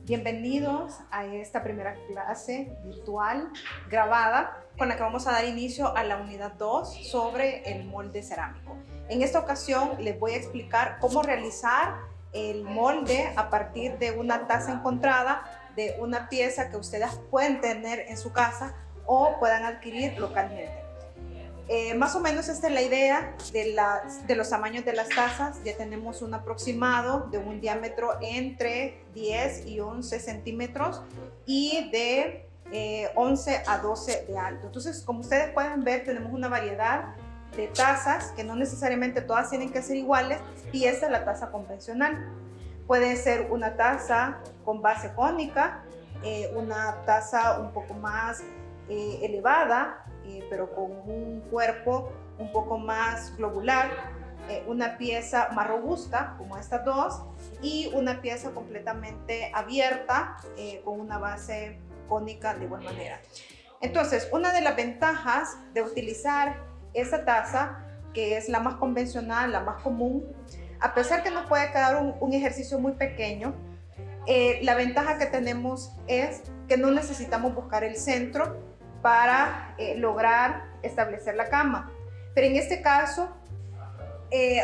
Bienvenidos a esta primera clase virtual grabada con la que vamos a dar inicio a la unidad 2 sobre el molde cerámico. En esta ocasión les voy a explicar cómo realizar el molde a partir de una taza encontrada, de una pieza que ustedes pueden tener en su casa o puedan adquirir localmente. Más o menos esta es la idea de los tamaños de las tazas. Ya tenemos un aproximado de un diámetro entre 10 y 11 centímetros y de 11 a 12 de alto. Entonces, como ustedes pueden ver, tenemos una variedad de tazas que no necesariamente todas tienen que ser iguales, y esta es la taza convencional. Puede ser una taza con base cónica, una taza un poco más elevada, pero con un cuerpo un poco más globular, una pieza más robusta como estas dos, y una pieza completamente abierta con una base cónica de igual manera. Entonces, una de las ventajas de utilizar esta taza, que es la más convencional, la más común, a pesar que nos puede quedar un ejercicio muy pequeño, la ventaja que tenemos es que no necesitamos buscar el centro para lograr establecer la cama. Pero en este caso,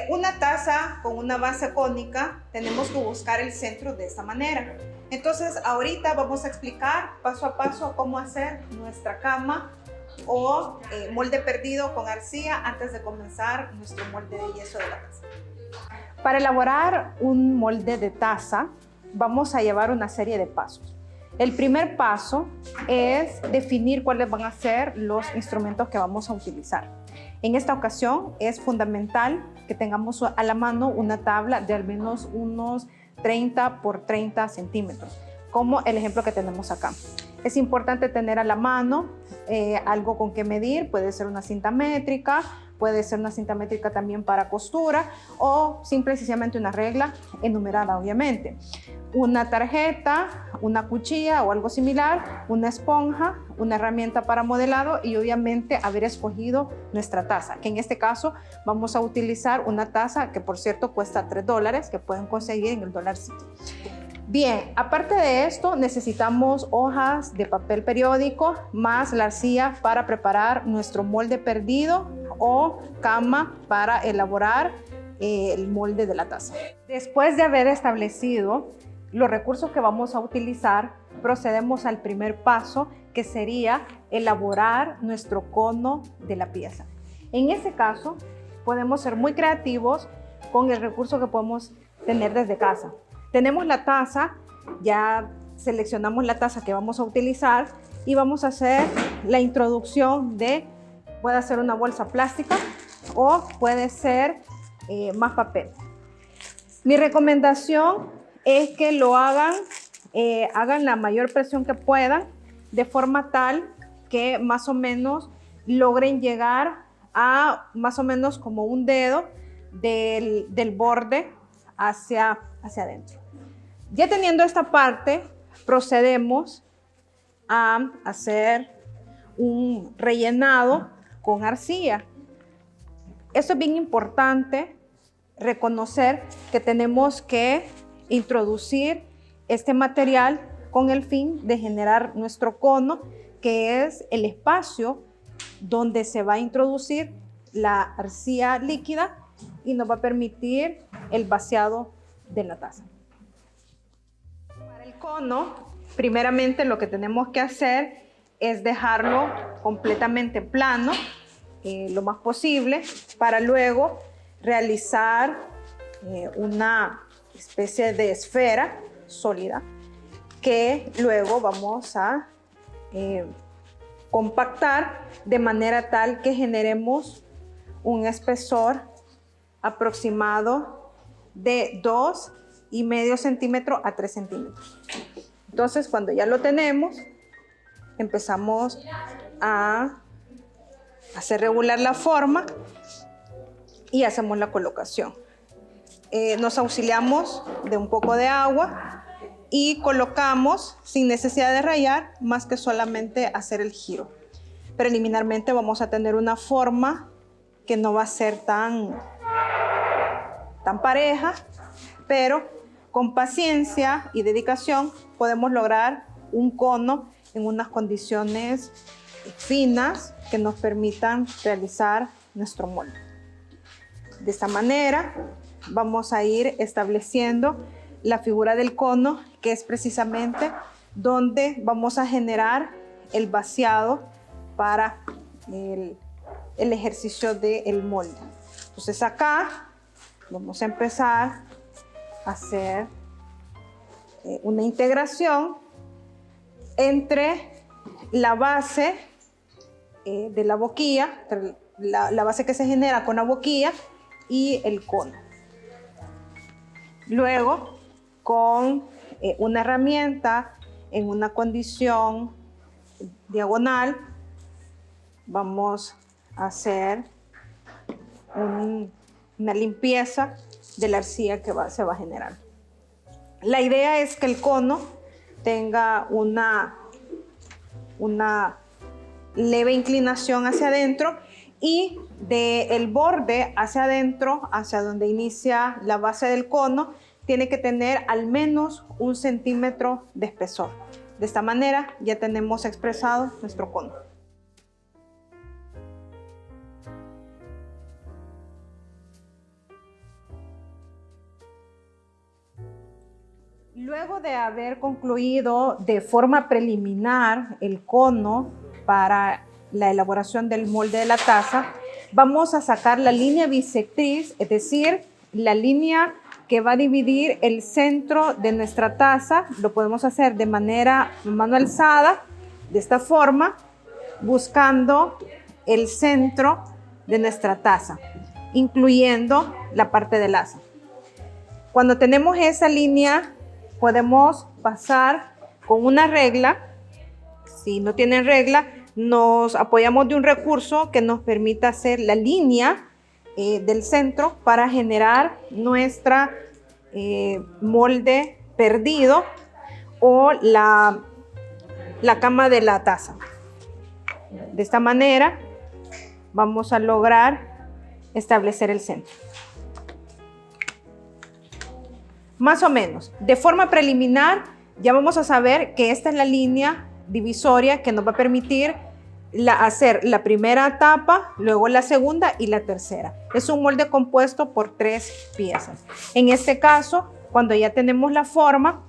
una taza con una base cónica, tenemos que buscar el centro de esta manera. Entonces, ahorita vamos a explicar paso a paso cómo hacer nuestra cama o molde perdido con arcilla antes de comenzar nuestro molde de yeso de la taza. Para elaborar un molde de taza, vamos a llevar una serie de pasos. El primer paso es definir cuáles van a ser los instrumentos que vamos a utilizar. En esta ocasión es fundamental que tengamos a la mano una tabla de al menos unos 30 por 30 centímetros, como el ejemplo que tenemos acá. Es importante tener a la mano algo con que medir. Puede ser una cinta métrica, puede ser una cinta métrica también para costura, o simple y sencillamente una regla enumerada, obviamente. Una tarjeta, una cuchilla o algo similar, una esponja, una herramienta para modelado y obviamente haber escogido nuestra taza, que en este caso vamos a utilizar una taza que, por cierto, cuesta $3, que pueden conseguir en el Dollar City. Bien, aparte de esto, necesitamos hojas de papel periódico más la arcilla para preparar nuestro molde perdido o cama para elaborar el molde de la taza. Después de haber establecido los recursos que vamos a utilizar, procedemos al primer paso, que sería elaborar nuestro cono de la pieza. En este caso, podemos ser muy creativos con el recurso que podemos tener desde casa. Tenemos la taza, ya seleccionamos la taza que vamos a utilizar y vamos a hacer la introducción puede ser una bolsa plástica o puede ser más papel. Mi recomendación es que lo hagan la mayor presión que puedan, de forma tal que más o menos logren llegar a más o menos como un dedo del borde hacia adentro. Ya teniendo esta parte, procedemos a hacer un rellenado con arcilla. Esto es bien importante, reconocer que tenemos que introducir este material con el fin de generar nuestro cono, que es el espacio donde se va a introducir la arcilla líquida y nos va a permitir el vaciado de la taza. Para el cono, primeramente lo que tenemos que hacer es dejarlo completamente plano, lo más posible, para luego realizar una especie de esfera sólida que luego vamos a compactar de manera tal que generemos un espesor aproximado de 2,5 centímetros a 3 centímetros. Entonces, cuando ya lo tenemos, empezamos a hacer regular la forma y hacemos la colocación. Nos auxiliamos de un poco de agua y colocamos sin necesidad de rayar, más que solamente hacer el giro. Preliminarmente vamos a tener una forma que no va a ser tan pareja, pero Con paciencia y dedicación podemos lograr un cono en unas condiciones finas que nos permitan realizar nuestro molde. De esta manera vamos a ir estableciendo la figura del cono, que es precisamente donde vamos a generar el vaciado para el ejercicio del molde. Entonces acá vamos a empezar a hacer una integración entre la base de la boquilla, la base que se genera con la boquilla y el cono. Luego, con una herramienta en una condición diagonal, vamos a hacer una limpieza de la arcilla que se va a generar. La idea es que el cono tenga una leve inclinación hacia adentro y del borde hacia adentro, hacia donde inicia la base del cono, tiene que tener al menos 1 centímetro de espesor. De esta manera ya tenemos expresado nuestro cono. Luego de haber concluido de forma preliminar el cono para la elaboración del molde de la taza, vamos a sacar la línea bisectriz, es decir, la línea que va a dividir el centro de nuestra taza. Lo podemos hacer de manera mano alzada, de esta forma, buscando el centro de nuestra taza, incluyendo la parte del asa. Cuando tenemos esa línea, podemos pasar con una regla. Si no tienen regla, nos apoyamos de un recurso que nos permita hacer la línea del centro para generar nuestra molde perdido o la cama de la taza. De esta manera vamos a lograr establecer el centro. Más o menos, de forma preliminar, ya vamos a saber que esta es la línea divisoria que nos va a permitir hacer la primera etapa, luego la segunda y la tercera. Es un molde compuesto por 3 piezas. En este caso, cuando ya tenemos la forma,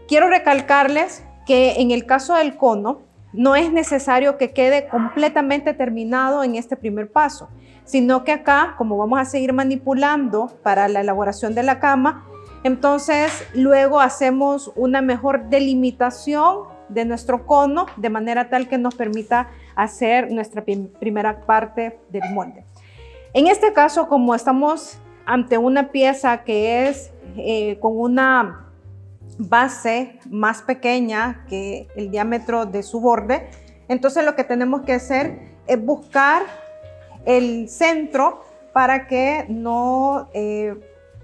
quiero recalcarles que en el caso del cono, no es necesario que quede completamente terminado en este primer paso, sino que acá, como vamos a seguir manipulando para la elaboración de la cama, entonces luego hacemos una mejor delimitación de nuestro cono de manera tal que nos permita hacer nuestra primera parte del molde. En este caso, como estamos ante una pieza que es con una base más pequeña que el diámetro de su borde, entonces lo que tenemos que hacer es buscar el centro para que no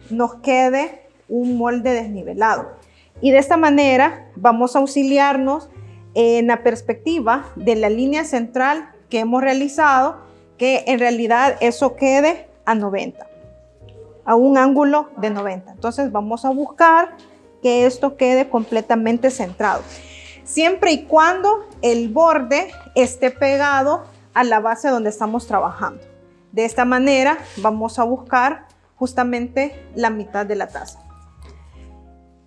nos quede un molde desnivelado. Y de esta manera vamos a auxiliarnos en la perspectiva de la línea central que hemos realizado, que en realidad eso quede a 90, a un ángulo de 90. Entonces vamos a buscar que esto quede completamente centrado, siempre y cuando el borde esté pegado a la base donde estamos trabajando. De esta manera vamos a buscar justamente la mitad de la taza.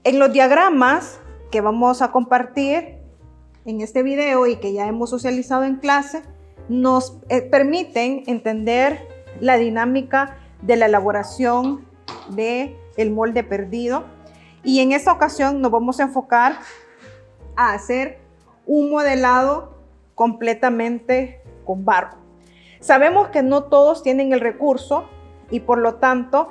En los diagramas que vamos a compartir en este video y que ya hemos socializado en clase, nos permiten entender la dinámica de la elaboración del molde perdido. Y en esta ocasión nos vamos a enfocar a hacer un modelado completamente con barro. Sabemos que no todos tienen el recurso y por lo tanto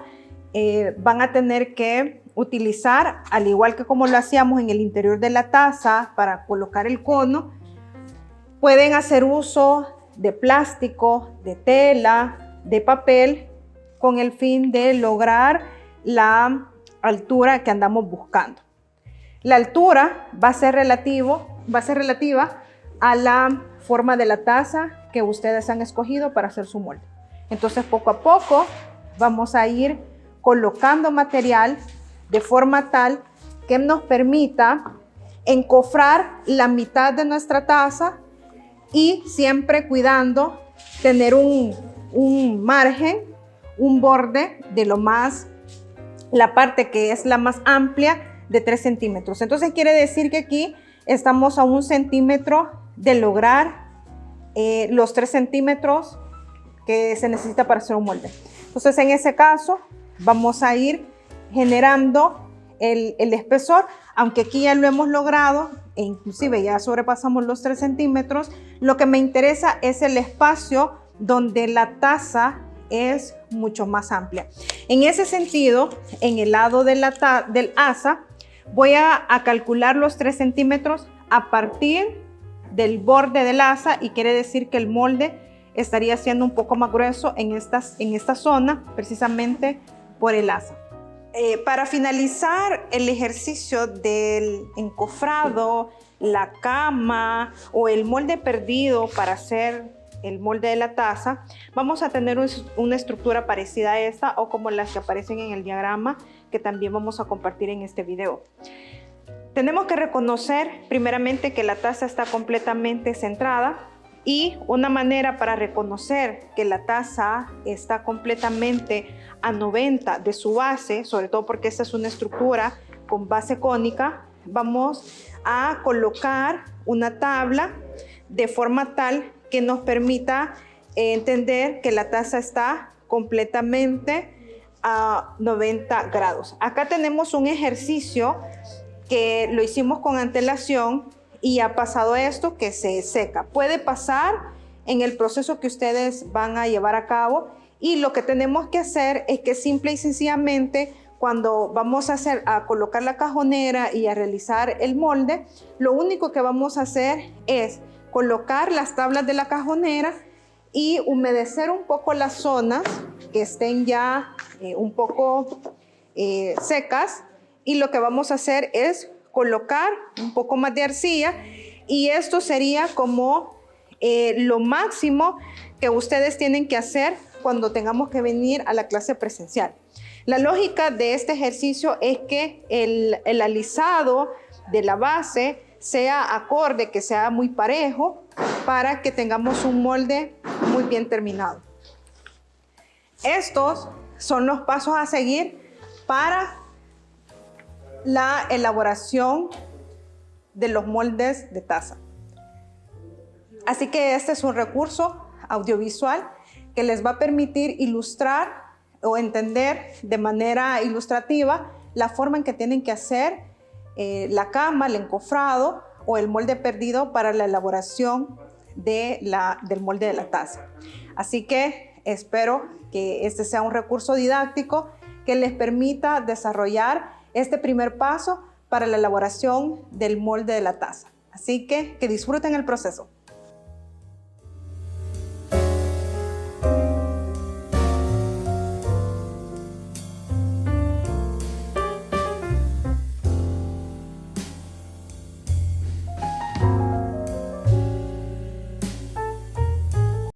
van a tener que utilizar, al igual que como lo hacíamos en el interior de la taza para colocar el cono, pueden hacer uso de plástico, de tela, de papel, con el fin de lograr la altura que andamos buscando. La altura va a ser relativa a la forma de la taza que ustedes han escogido para hacer su molde. Entonces, poco a poco vamos a ir colocando material de forma tal que nos permita encofrar la mitad de nuestra taza y siempre cuidando tener un margen, un borde de la parte que es la más amplia de 3 centímetros. Entonces quiere decir que aquí estamos a 1 centímetro de lograr los 3 centímetros que se necesita para hacer un molde. Entonces en ese caso vamos a ir generando el espesor, aunque aquí ya lo hemos logrado e inclusive ya sobrepasamos los 3 centímetros. Lo que me interesa es el espacio donde la taza es mucho más amplia. En ese sentido, en el lado del asa, voy a calcular los 3 centímetros a partir del borde del asa, y quiere decir que el molde estaría siendo un poco más grueso en esta zona, precisamente por el asa. Para finalizar el ejercicio del encofrado, la cama o el molde perdido para hacer el molde de la taza, vamos a tener una estructura parecida a esta o como las que aparecen en el diagrama que también vamos a compartir en este video. Tenemos que reconocer primeramente que la taza está completamente centrada, y una manera para reconocer que la taza está completamente a 90 de su base, sobre todo porque esta es una estructura con base cónica, vamos a colocar una tabla de forma tal que nos permita entender que la taza está completamente a 90 grados. Acá tenemos un ejercicio que lo hicimos con antelación y ha pasado esto que se seca. Puede pasar en el proceso que ustedes van a llevar a cabo, y lo que tenemos que hacer es que simple y sencillamente cuando vamos a colocar la cajonera y a realizar el molde, lo único que vamos a hacer es colocar las tablas de la cajonera y humedecer un poco las zonas que estén ya un poco secas, y lo que vamos a hacer es colocar un poco más de arcilla, y esto sería como lo máximo que ustedes tienen que hacer cuando tengamos que venir a la clase presencial. La lógica de este ejercicio es que el alisado de la base sea acorde, que sea muy parejo, para que tengamos un molde muy bien terminado. Estos son los pasos a seguir para la elaboración de los moldes de taza. Así que este es un recurso audiovisual que les va a permitir ilustrar o entender de manera ilustrativa la forma en que tienen que hacer la cama, el encofrado o el molde perdido para la elaboración del molde de la taza. Así que espero que este sea un recurso didáctico que les permita desarrollar este primer paso para la elaboración del molde de la taza. Así que disfruten el proceso.